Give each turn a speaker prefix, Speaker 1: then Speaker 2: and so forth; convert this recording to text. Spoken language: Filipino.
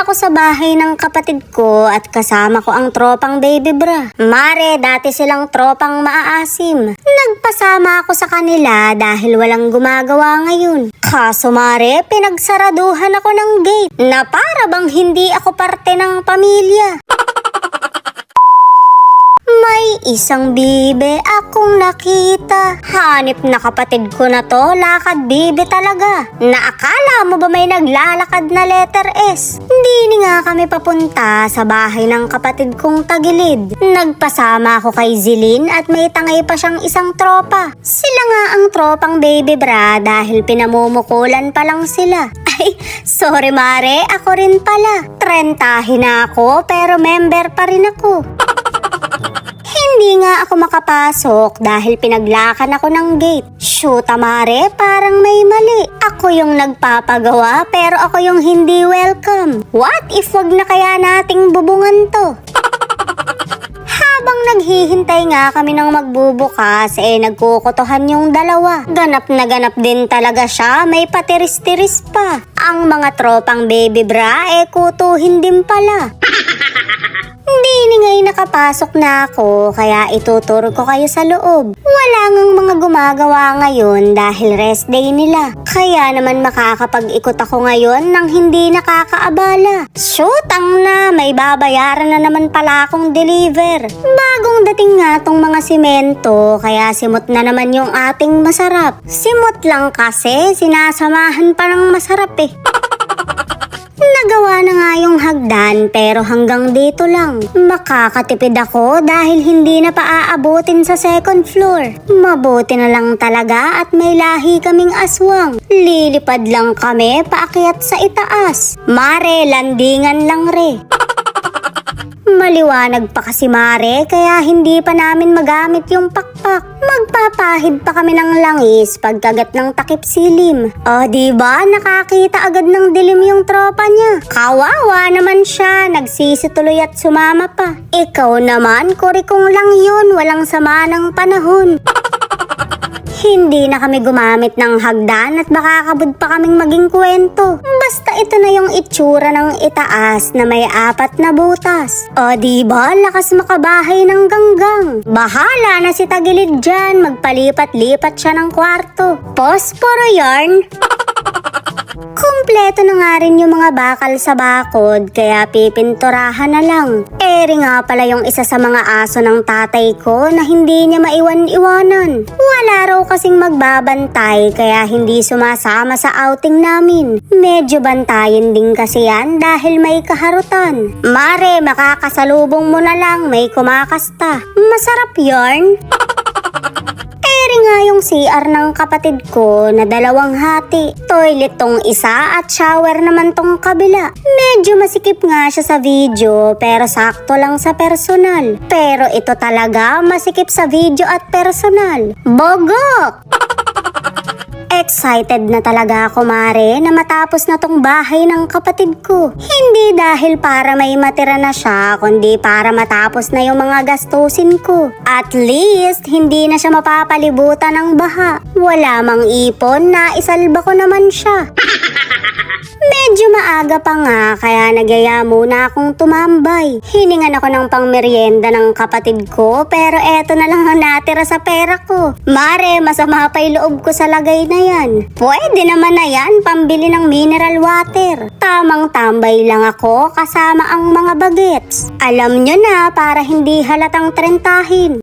Speaker 1: ako sa bahay ng kapatid ko at kasama ko ang tropang baby bra. Mare, dati silang tropang maaasim. Nagpasama ako sa kanila dahil walang gumagawa ngayon. Kaso mare, pinagsaraduhan ako ng gate na para bang hindi ako parte ng pamilya. May isang bibe akong nakita. Hanip na kapatid ko na to, lakad bibe talaga. Naakala mo ba may naglalakad na letter S? Hindi nga kami papunta sa bahay ng kapatid kong tagilid. Nagpasama ako kay Zilin at may tangay pa siyang isang tropa. Sila nga ang tropang baby bra dahil pinamumukulan pa lang sila. Ay, sorry mare, ako rin pala. 30 na ako pero member pa rin ako. Hindi nga ako makapasok dahil pinaglakan ako ng gate. Shoot mare, parang may mali. Ako yung nagpapagawa pero ako yung hindi welcome. What if wag na kaya nating bubungan to? Habang naghihintay nga kami ng magbubukas, nagkukutuhan yung dalawa. Ganap na ganap din talaga siya, may patiris-tiris pa. Ang mga tropang baby bra, kutuhin din pala. Hindi ngay nakapasok na ako, kaya ituturo ko kayo sa loob. Wala ngang mga gumagawa ngayon dahil rest day nila. Kaya naman makakapag-ikot ako ngayon nang hindi nakakaabala. Shoot, na may babayaran na naman pala akong deliver. Bagong dating nga tong mga simento, kaya simot na naman yung ating masarap. Simot lang kasi, sinasamahan pa ng masarap Nagawa na nga yung hagdan pero hanggang dito lang. Makakatipid ako dahil hindi na paaabutin sa second floor. Mabuti na lang talaga at may lahi kaming aswang. Lilipad lang kami paakyat sa itaas. Mare, landingan lang re. Maliwanag pa kasi mare, kaya hindi pa namin magamit yung pakpak. Magpapahid pa kami ng langis pagkagat ng takip silim. O diba, nakakita agad ng dilim yung tropa niya. Kawawa naman siya, nagsisi tuloy at sumama pa. Ikaw naman, kurikong lang yun, walang sama ng panahon. Hindi na kami gumamit ng hagdan at makakabud pa kaming maging kwento. Basta ito na yung itsura ng itaas na may 4 na butas. O diba, lakas makabahay ng ganggang. Bahala na si tagilid dyan, magpalipat-lipat siya ng kwarto. Posporo yarn. Kumpleto na nga rin yung mga bakal sa bakod, kaya pipinturahan na lang. Eri nga pala yung isa sa mga aso ng tatay ko na hindi niya maiwan-iwanan. Wala raw kasing magbabantay kaya hindi sumasama sa outing namin. Medyo bantayin din kasi yan dahil may kaharutan. Mare, makakasalubong mo na lang, may kumakasta. Masarap yarn. Nga yung CR ng kapatid ko na 2 hati. Toilet tong isa at shower naman tong kabila. Medyo masikip nga siya sa video pero sakto lang sa personal. Pero ito talaga masikip sa video at personal. Bogok! Excited na talaga ako mare na matapos na tong bahay ng kapatid ko. Hindi dahil para may matira na siya, kundi para matapos na yung mga gastusin ko. At least, hindi na siya mapapalibutan ng baha. Wala mang ipon, na isalba ko naman siya. Medyo maaga pa nga kaya nagyaya muna akong tumambay. Hiningan ako ng pangmeryenda ng kapatid ko pero eto na lang ang natira sa pera ko. Mare, masama pa yung loob ko sa lagay na yan. Pwede naman na yan, pambili ng mineral water. Tamang tambay lang ako kasama ang mga bagets. Alam nyo na para hindi halatang trentahin.